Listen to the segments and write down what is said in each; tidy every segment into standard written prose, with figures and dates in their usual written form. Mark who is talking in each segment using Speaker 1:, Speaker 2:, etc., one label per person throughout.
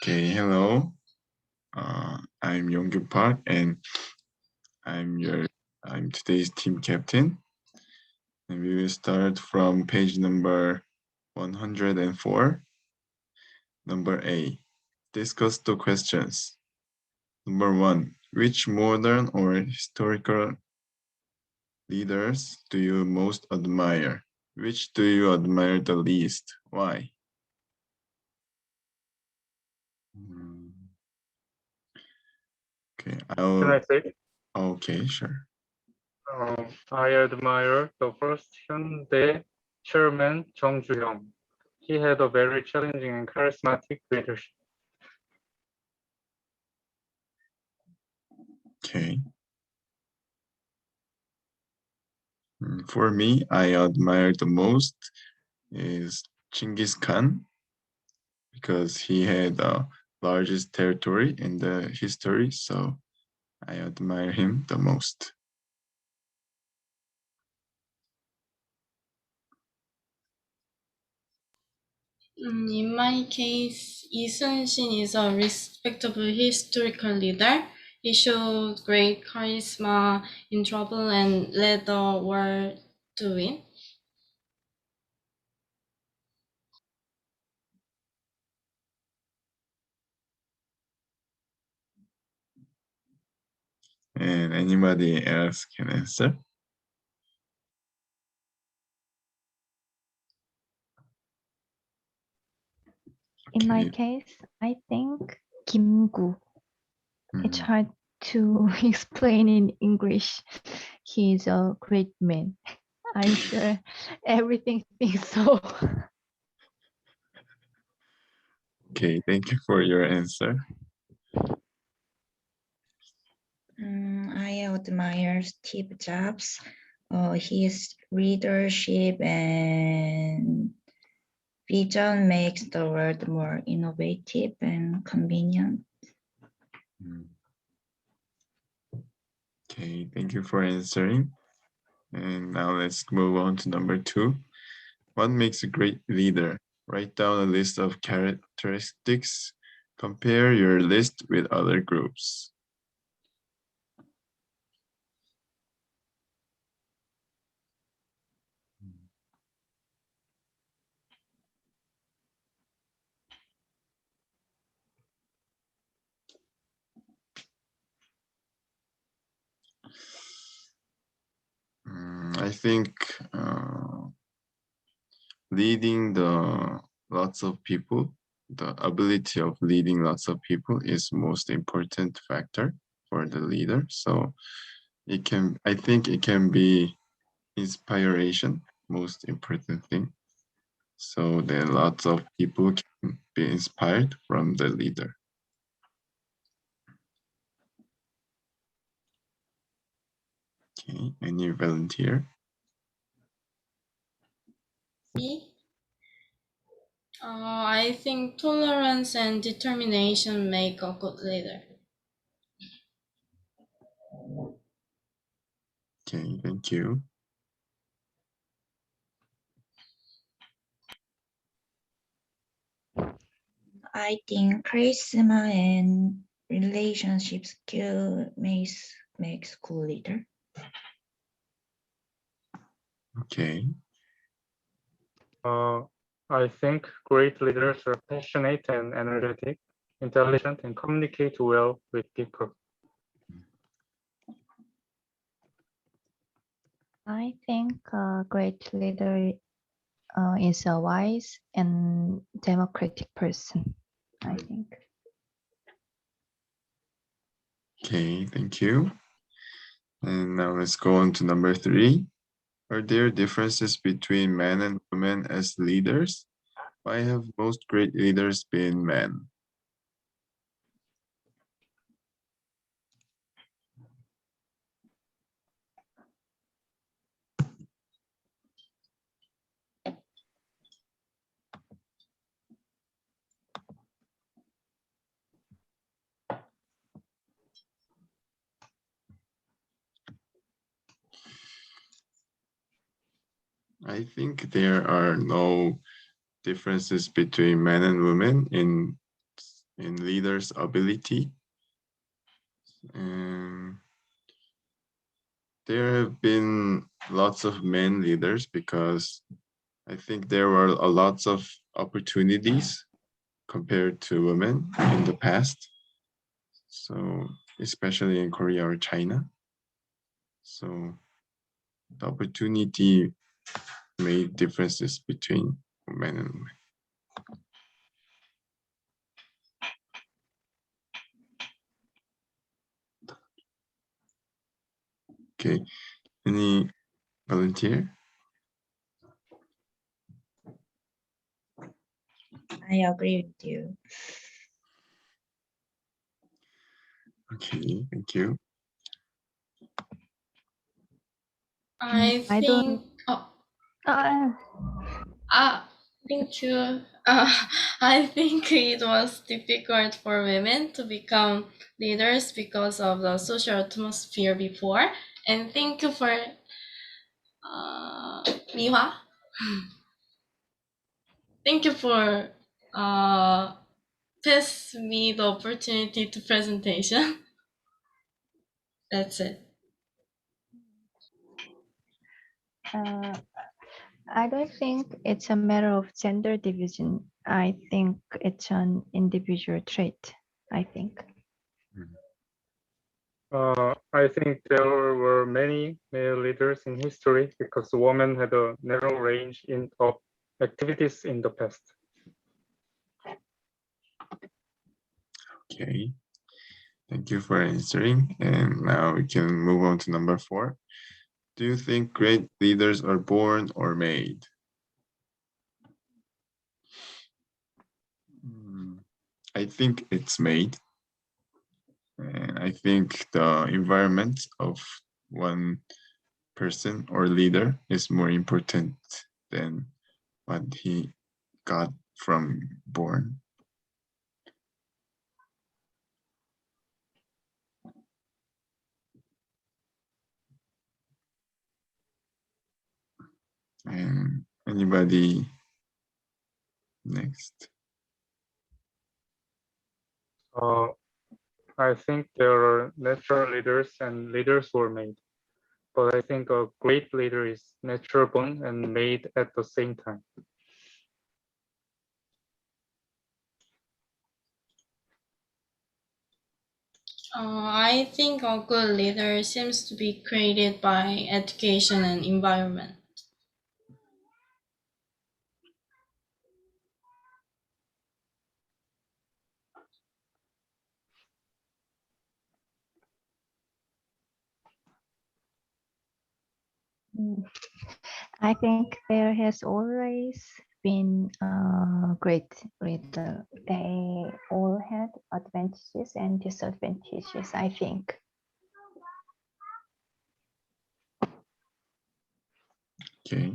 Speaker 1: Okay, hello. I'm Yongyu Park, and I'm today's team captain. And we will start from page number 104. Number A, discuss the questions. Number 1, which modern or historical leaders do you most admire? Which do you admire the least? Why? Okay,
Speaker 2: Can I say?
Speaker 1: Okay, sure.
Speaker 2: I admire the first Hyundai chairman, Jung Ju-hyung. He had a very challenging and charismatic leadership.
Speaker 1: Okay. For me, I admire the most is Genghis Khan because he had the largest territory in the history, so I admire him the most.
Speaker 3: In my case, Lee Sun-shin is a respectable historical leader. He showed great charisma in trouble and led the war to win.
Speaker 1: And anybody else can answer?
Speaker 4: In my case, I think Kim-gu. It's hard to explain in English. He's a great man. I'm sure everything thinks so.
Speaker 1: Okay, thank you for your answer.
Speaker 5: I admire Steve Jobs. His leadership and vision makes the world more innovative and convenient.
Speaker 1: Okay, thank you for answering. And now let's move on to number 2. What makes a great leader? Write down a list of characteristics. Compare your list with other groups. I think leading lots of people, the ability of leading lots of people is most important factor for the leader. So I think it can be inspiration, most important thing. So that lots of people can be inspired from the leader. Okay, any volunteer?
Speaker 3: Me? I think tolerance and determination make a good leader.
Speaker 1: Okay, thank you.
Speaker 5: I think charisma and relationship skill makes cool leader.
Speaker 1: Okay.
Speaker 2: I think great leaders are passionate and energetic, intelligent, and communicate well with people.
Speaker 4: I think a great leader is a wise and democratic person, I think.
Speaker 1: Okay, thank you. And now let's go on to number 3. Are there differences between men and women as leaders? Why have most great leaders been men? I think there are no differences between men and women in in leaders' ability. And there have been lots of men leaders because I think there were a lots of opportunities compared to women in the past. So especially in Korea or China. So the opportunity made differences between men and women. Okay, any volunteer?
Speaker 5: I agree with you.
Speaker 1: Okay, thank you.
Speaker 3: I
Speaker 4: I
Speaker 3: think.
Speaker 4: don't-
Speaker 3: Thank you. I think it was difficult for women to become leaders because of the social atmosphere before. And thank you for Miwa. Thank you for pass me the opportunity to presentation. That's it.
Speaker 4: I don't think it's a matter of gender division. I think it's an individual trait, I think.
Speaker 2: I think there were many male leaders in history because women had a narrow range of activities in the past.
Speaker 1: Okay, thank you for answering. And now we can move on to number 4. Do you think great leaders are born or made? I think it's made. And I think the environment of one person or leader is more important than what he got from born. And anybody next?
Speaker 2: I think there are natural leaders and leaders were made. But I think a great leader is natural born and made at the same time.
Speaker 3: I think a good leader seems to be created by education and environment.
Speaker 4: I think there has always been a great leader. They all had advantages and disadvantages, I think.
Speaker 1: Okay.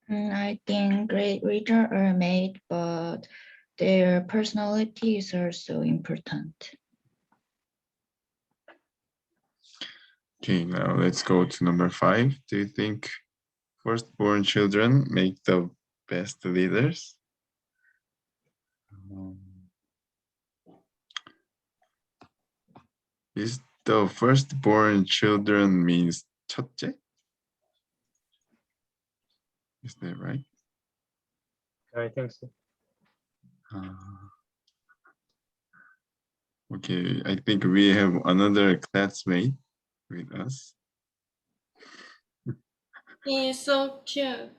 Speaker 5: I think great leaders are made, but their personality is also important.
Speaker 1: Okay, now let's go to number 5. Do you think firstborn children make the best leaders? Is the firstborn children means 첫째? Is that right?
Speaker 2: I think so.
Speaker 1: Okay, I think we have another classmate with us.
Speaker 3: He's so cute.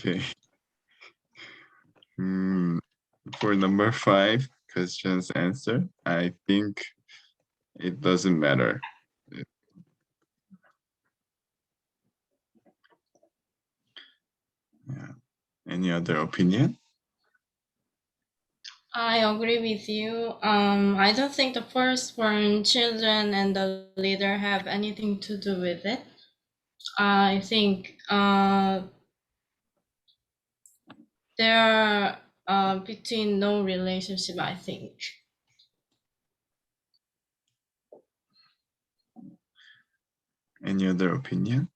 Speaker 1: Okay. For number 5, questions answer, I think it doesn't matter. Yeah. Any other opinion?
Speaker 3: I agree with you. I don't think the firstborn children and the leader have anything to do with it. I think there are between no relationship, I think.
Speaker 1: Any other opinion?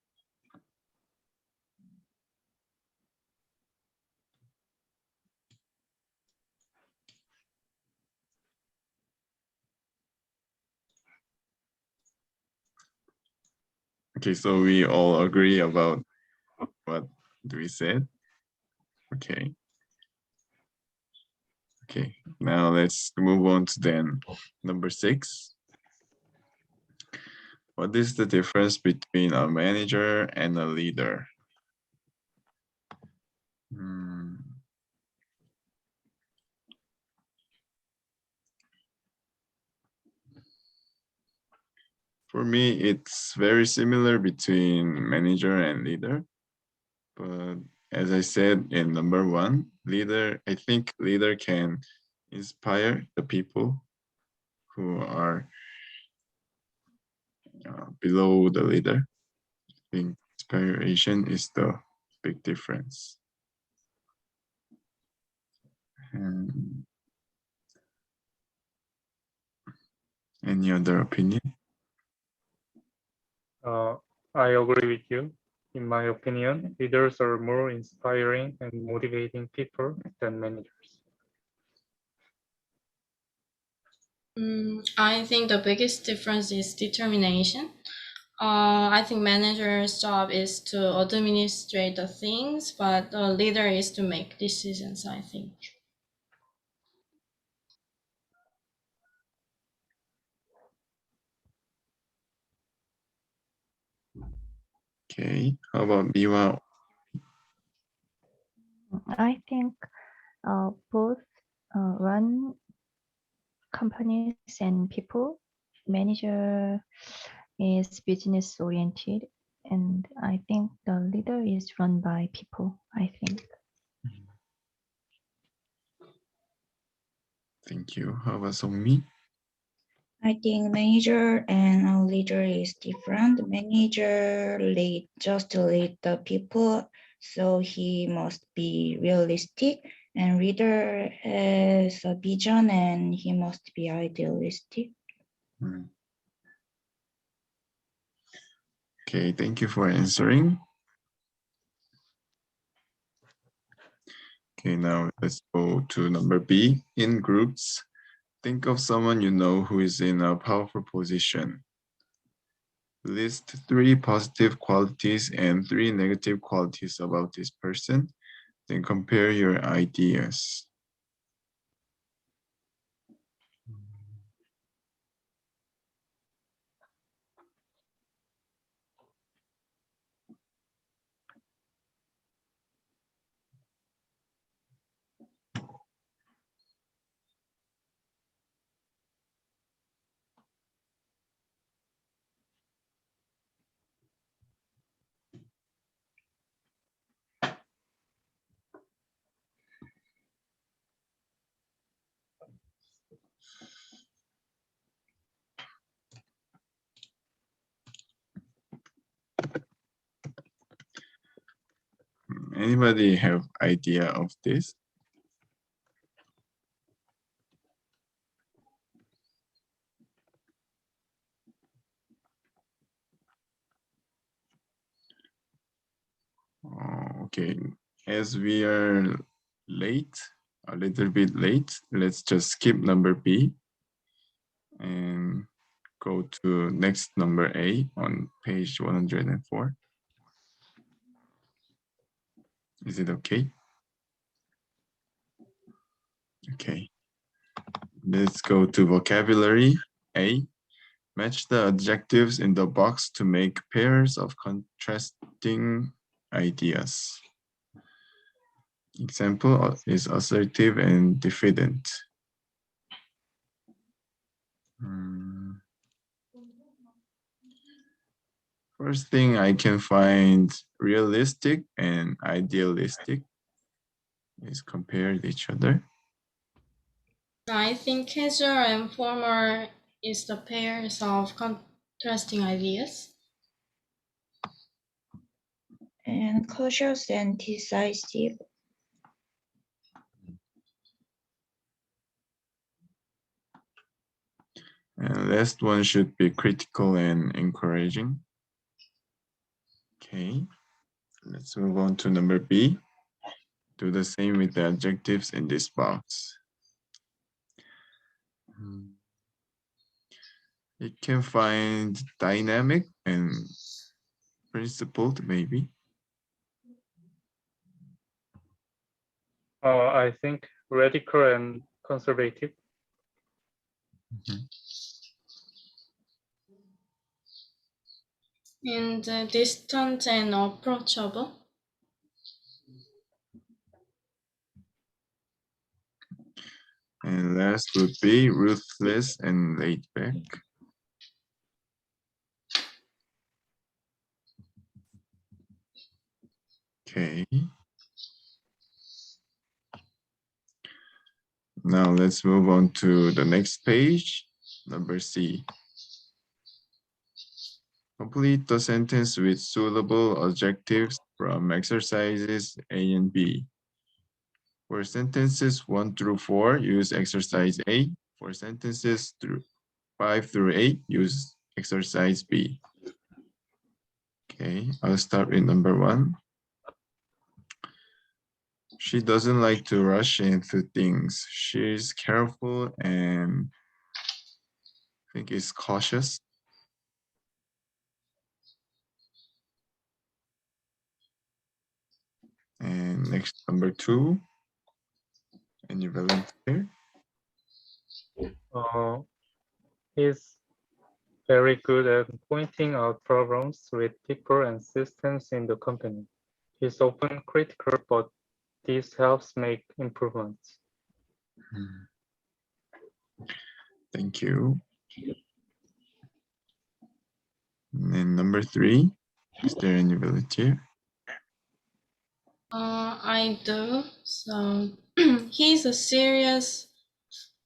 Speaker 1: Okay, so we all agree about what we said. Okay. Okay, now let's move on to then number 6. What is the difference between a manager and a leader? For me, it's very similar between manager and leader. But as I said in number 1, I think leader can inspire the people who are below the leader. I think inspiration is the big difference. And any other opinion?
Speaker 2: I agree with you. In my opinion, leaders are more inspiring and motivating people than managers.
Speaker 3: I think the biggest difference is determination. I think manager's job is to administrate the things, but the leader is to make decisions, I think.
Speaker 1: Okay, how about Miwa?
Speaker 4: I think both run companies and people. Manager is business oriented, and I think the leader is run by people, I think.
Speaker 1: Thank you. How about Songmi?
Speaker 5: I think manager and a leader is different. Manager just lead the people, so he must be realistic. And leader has a vision, and he must be idealistic.
Speaker 1: Okay, thank you for answering. Okay, now let's go to number B. In groups, think of someone you know who is in a powerful position. List 3 positive qualities and 3 negative qualities about this person. Then compare your ideas. Anybody have idea of this? Okay, as we are late, a little bit late, let's just skip number B and go to next number A on page 104. Is it okay? Okay. Let's go to vocabulary. A. Match the adjectives in the box to make pairs of contrasting ideas. Example is assertive and diffident. First thing I can find realistic and idealistic is compared each other.
Speaker 3: I think casual and formal is the pairs of contrasting ideas.
Speaker 5: And cautious and decisive.
Speaker 1: last one should be critical and encouraging. Okay, let's move on to number B. Do the same with the adjectives in this box. You can find dynamic and principled, maybe.
Speaker 2: I think radical and conservative.
Speaker 3: And distant and approachable.
Speaker 1: And last would be ruthless and laid back. Okay. Now let's move on to the next page, number C. Complete the sentence with suitable adjectives from exercises A and B. For sentences 1 through 4, use exercise A. For sentences 5 through 8, use exercise B. Okay, I'll start with number 1. She doesn't like to rush into things. She's careful and I think is cautious. And next, number 2. Any volunteer?
Speaker 2: He's very good at pointing out problems with people and systems in the company. He's often critical, but this helps make improvements.
Speaker 1: Thank you. And number 3, is there any volunteer?
Speaker 3: I do. So he's a serious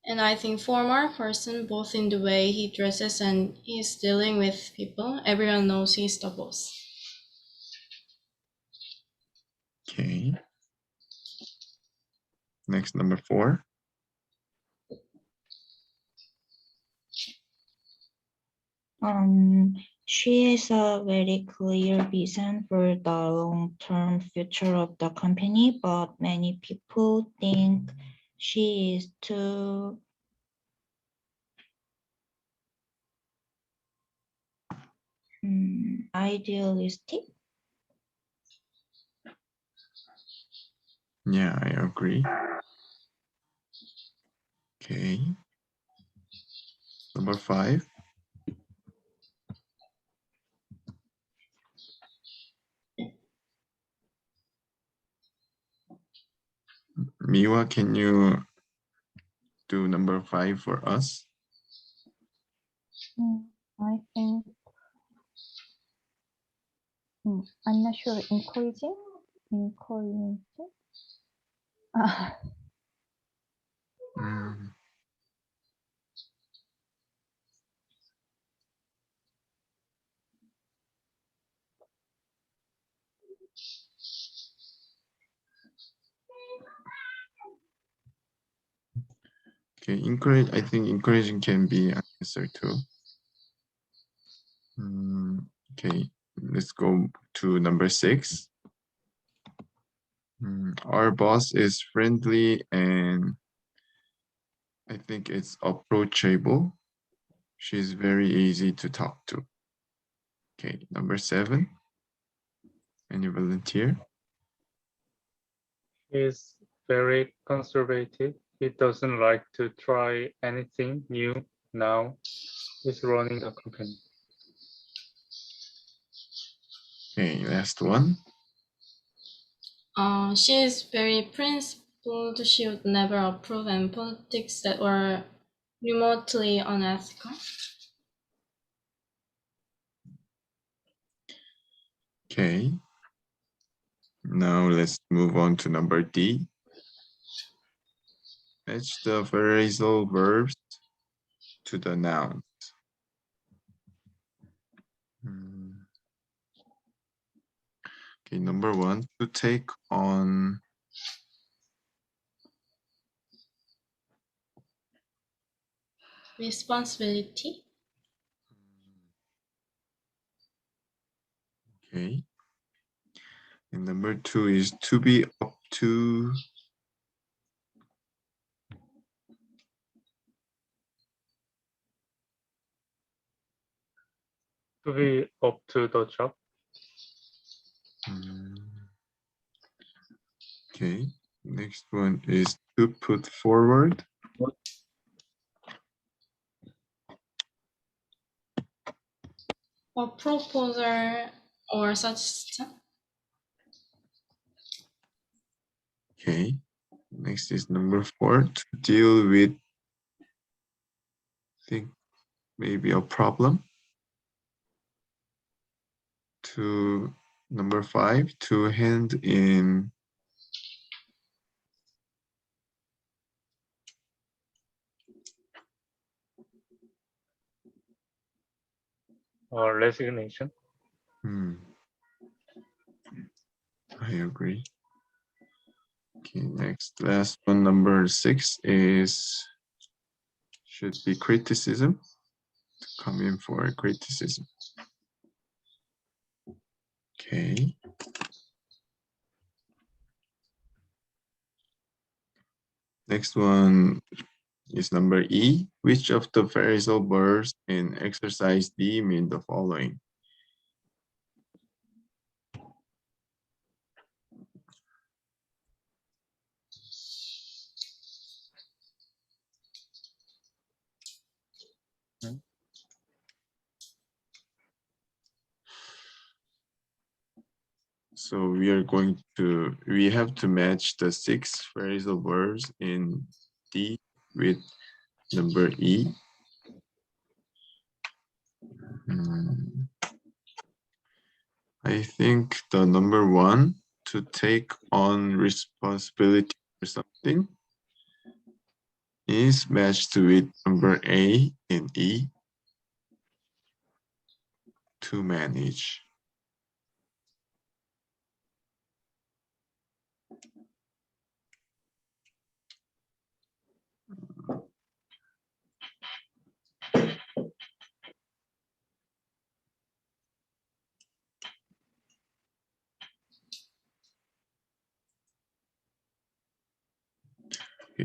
Speaker 3: and I think formal person, both in the way he dresses and he's dealing with people. Everyone knows he's the boss.
Speaker 1: Okay. Next, number 4.
Speaker 5: She has a very clear vision for the long-term future of the company, but many people think she is too idealistic.
Speaker 1: Yeah, I agree. Okay. Number 5. Miwa, can you do number 5 for us?
Speaker 4: I think I'm not sure. Encouraging.
Speaker 1: Okay, encourage. I think encouraging can be an answer too. Okay, let's go to number 6. Our boss is friendly and I think it's approachable. She's very easy to talk to. Okay, number 7. Any volunteer?
Speaker 2: He's very conservative. He doesn't like to try anything new now. He's running a company.
Speaker 1: Okay, last one.
Speaker 3: She is very principled. She would never approve in politics that were remotely unethical.
Speaker 1: Okay. Now let's move on to number D. Match the phrasal verbs to the nouns. Okay, number 1, to take on.
Speaker 3: Responsibility.
Speaker 1: Okay. And number 2 is to be up to.
Speaker 2: To be up to the job.
Speaker 1: Okay. Next one is to put forward.
Speaker 3: A proposal or suggestion.
Speaker 1: Okay. Next is number 4, to deal with, I think, maybe a problem. To number 5, to hand in.
Speaker 2: Or resignation.
Speaker 1: I agree. Okay, next, last one, number 6 is should be criticism. To come in for criticism. Okay. Next one is number E. Which of the phrasal verbs in exercise D mean the following? So we have to match the 6 phrasal verbs in D with number E. I think the number 1, to take on responsibility for something, is matched with number A and E, to manage.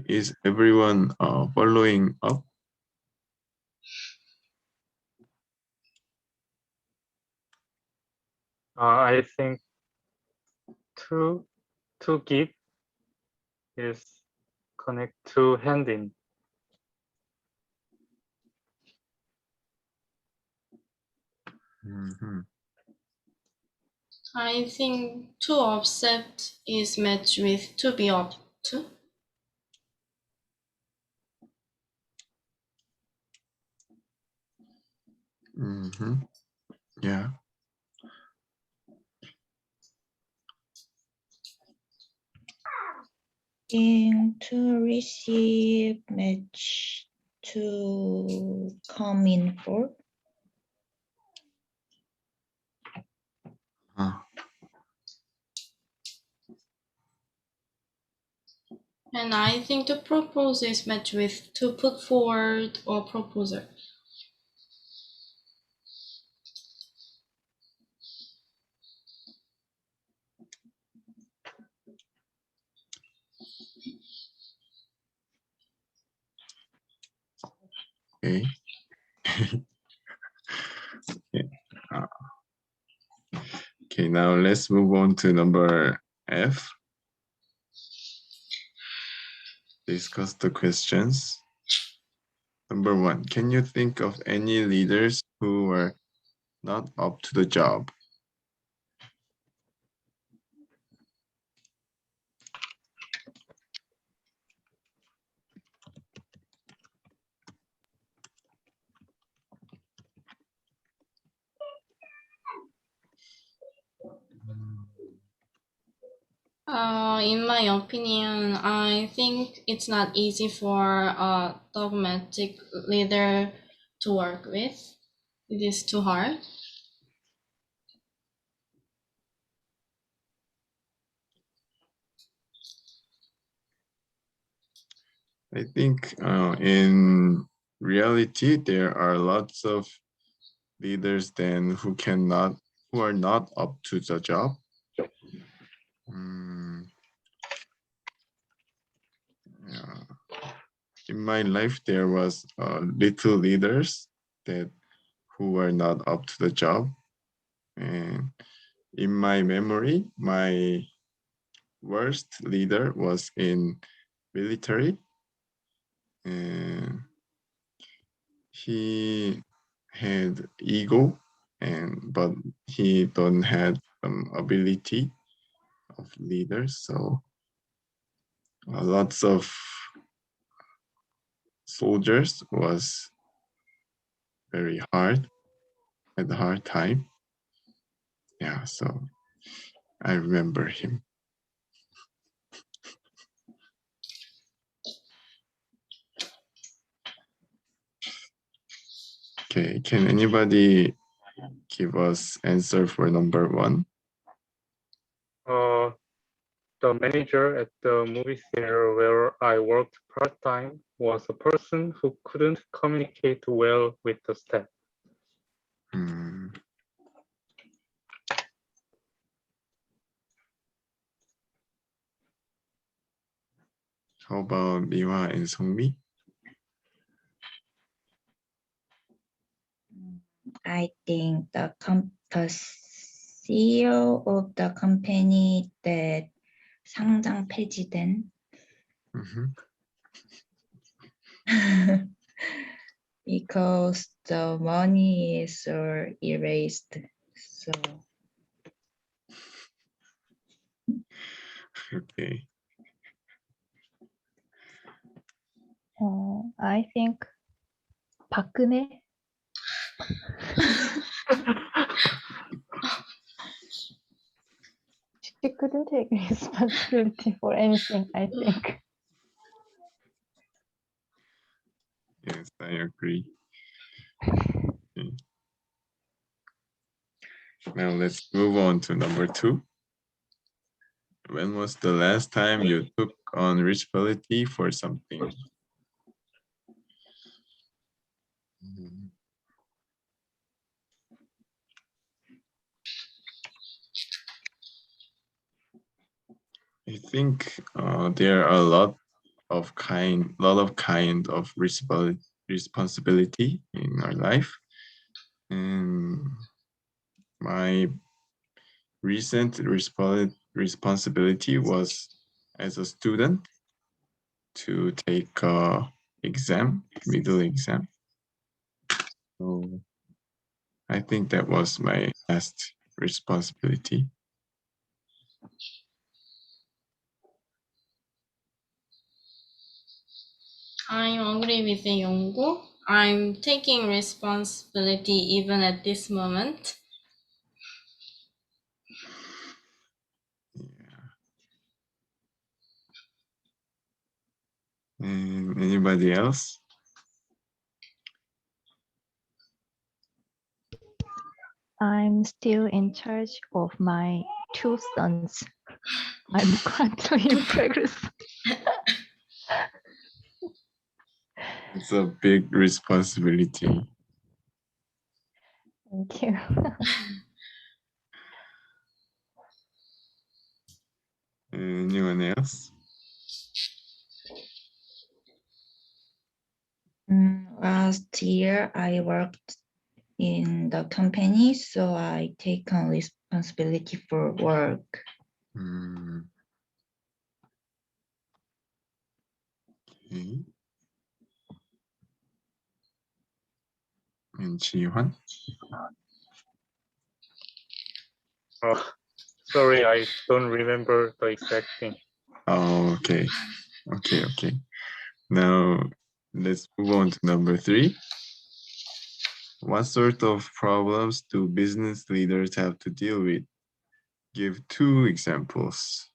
Speaker 1: Is everyone following up?
Speaker 2: I think to give is connect to hand in.
Speaker 3: I think to accept is matched with to be up to.
Speaker 1: Yeah.
Speaker 5: To receive, match to come in for.
Speaker 3: And I think to propose is matched with to put forward or proposal.
Speaker 1: Okay. Okay, now let's move on to number F. Discuss the questions. Number 1, can you think of any leaders who were not up to the job?
Speaker 3: In my opinion, I think it's not easy for a dogmatic leader to work with. It is too hard.
Speaker 1: I think in reality, there are lots of leaders then who cannot who are not up to the job. Yeah. In my life, there was little leaders that who were not up to the job. And in my memory, my worst leader was in military. And he had ego, but he don't have ability of leaders. So lots of soldiers was very hard, had a hard time. Yeah, so I remember him. Okay, can anybody give us answer for number 1?
Speaker 2: The manager at the movie theater where I worked part-time was a person who couldn't communicate well with the staff.
Speaker 1: How about Miwa and Songmi?
Speaker 5: I think the CEO of the company that 상장 폐지된 because the money is erased. So
Speaker 1: okay.
Speaker 4: I think 박근혜. She couldn't take responsibility for anything, I think.
Speaker 1: Yes, I agree. Okay. Now let's move on to number 2. When was the last time you took on responsibility for something? I think there are a lot of kind of responsibility in our life, and my recent responsibility was as a student to take middle exam. So I think that was my last responsibility.
Speaker 3: I agree with Yonggu. I'm taking responsibility even at this moment.
Speaker 1: Yeah. And anybody else?
Speaker 4: I'm still in charge of my 2 sons. I'm currently in progress.
Speaker 1: It's a big responsibility.
Speaker 4: Thank you.
Speaker 1: Anyone else?
Speaker 5: Last year I worked in the company, so I take on responsibility for work.
Speaker 1: Okay. And Jihan?
Speaker 2: Sorry, I don't remember the exact thing.
Speaker 1: Oh, okay. Okay. Now let's move on to number 3. What sort of problems do business leaders have to deal with? Give 2 examples.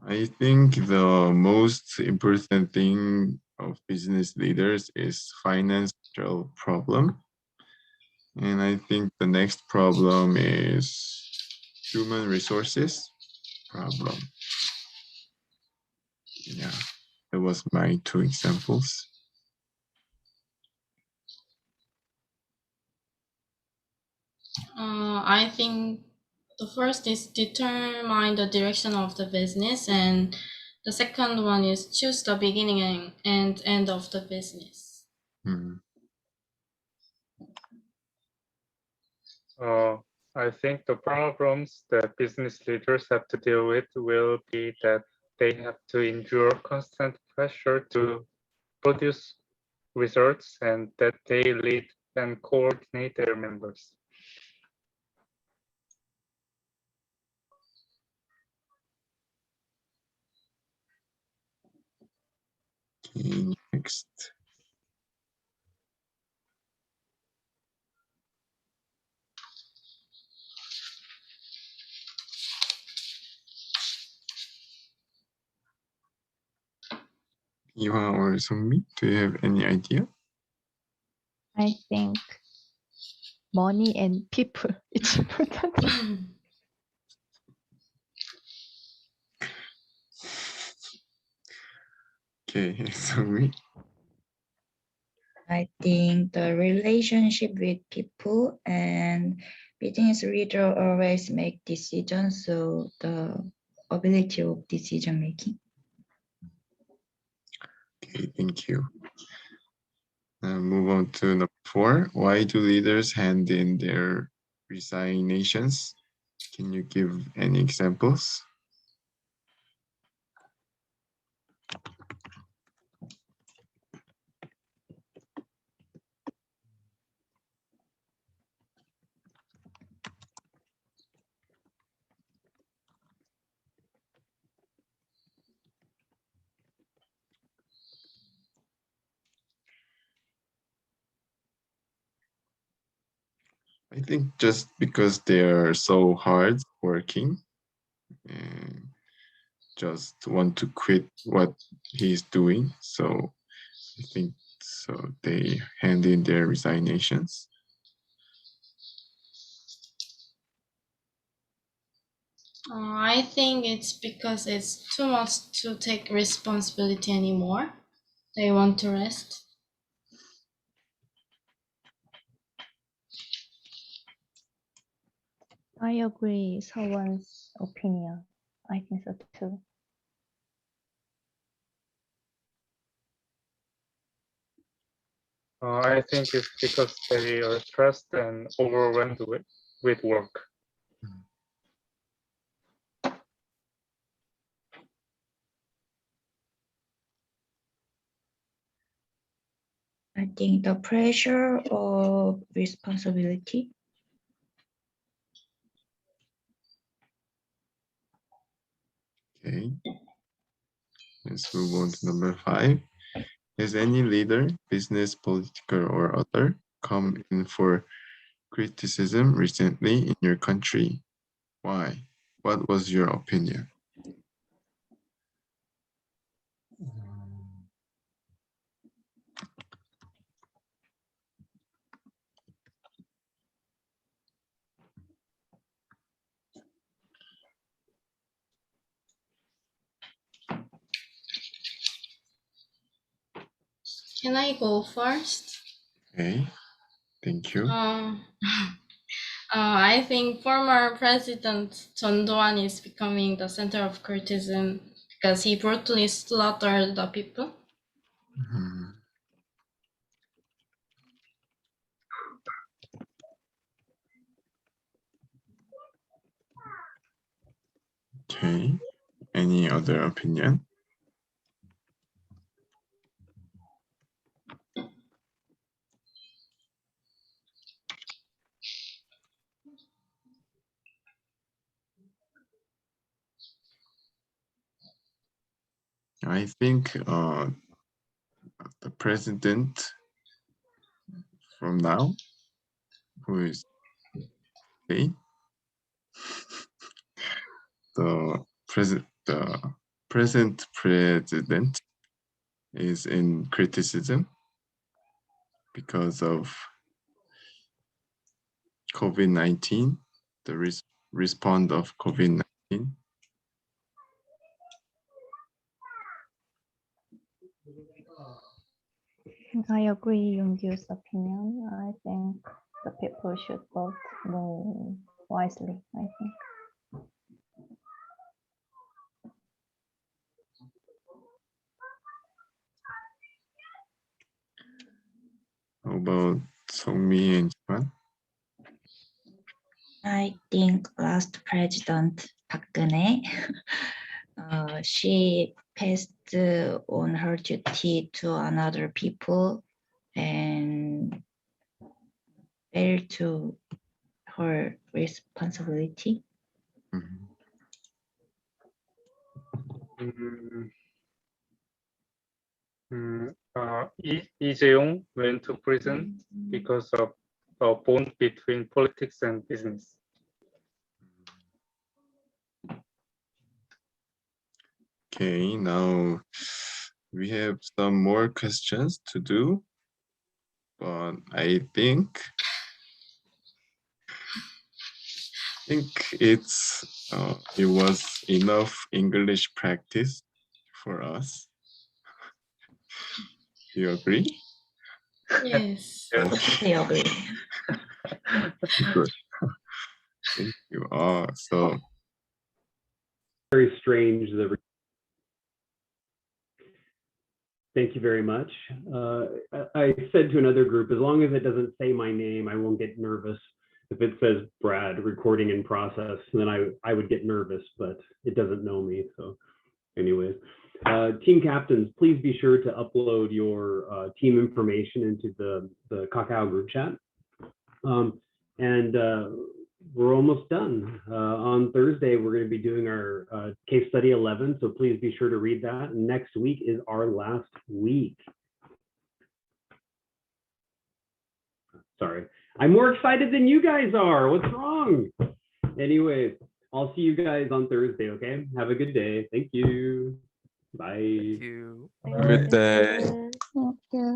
Speaker 1: I think the most important thing of business leaders is financial problem. And I think the next problem is human resources. problem. Yeah, that was my 2 examples.
Speaker 3: I think the first is determine the direction of the business, and the second one is choose the beginning and end of the business.
Speaker 2: I think the problems that business leaders have to deal with will be that they have to endure constant pressure to produce results and that they lead and coordinate their members.
Speaker 1: Okay, next. Iwa or Sungmi, do you have any idea?
Speaker 4: I think money and people it's important.
Speaker 1: Okay, Sungmi.
Speaker 5: I think the relationship with people and business leader always make decisions, so the ability of decision making.
Speaker 1: Okay, thank you. Move on to number 4. Why do leaders hand in their resignations? Can you give any examples? I think just because they're so hard working and just want to quit what he's doing. So I think so they hand in their resignations.
Speaker 3: I think it's because it's too much to take responsibility anymore. They want to rest.
Speaker 4: I agree someone's opinion. I think so too.
Speaker 2: I think it's because they are stressed and overwhelmed with work.
Speaker 5: I think the pressure of responsibility.
Speaker 1: Okay. Let's move on to number 5. Has any leader, business, political, or other, come in for criticism recently in your country? Why? What was your opinion?
Speaker 3: Can I go first?
Speaker 1: Okay, thank you.
Speaker 3: I think former President Chun Do-an is becoming the center of criticism because he brutally slaughtered the people.
Speaker 1: Okay, any other opinion? I think the president from now, who is the present president is in criticism because of COVID-19, the response of COVID-19,
Speaker 4: I agree Yoongyu's opinion. I think the people should vote more wisely, I think.
Speaker 1: How about Songmi and Jiwan?
Speaker 5: I think last president Park Geun-hye, she passed on her duty to another people and failed to her responsibility.
Speaker 1: Mhm.
Speaker 2: Lee Jae-yong went to prison because of a bond between politics and business.
Speaker 1: Okay, now we have some more questions to do, but I think it was enough English practice for us. Do you agree?
Speaker 3: Yes.
Speaker 5: Totally agree.
Speaker 1: Good. Thank you. So
Speaker 6: very strange. Thank you very much. I said to another group, as long as it doesn't say my name, I won't get nervous. If it says Brad, recording in process, then I would get nervous, but it doesn't know me. So anyways, team captains, please be sure to upload your team information into the Kakao group chat. We're almost done. On Thursday, we're going to be doing our case study 11, so please be sure to read that. Next week is our last week. Sorry, I'm more excited than you guys are. What's wrong? Anyways, I'll see you guys on Thursday, okay? Have a good day. Thank you. Bye.
Speaker 7: Thank you.
Speaker 1: good day.
Speaker 4: Thank you.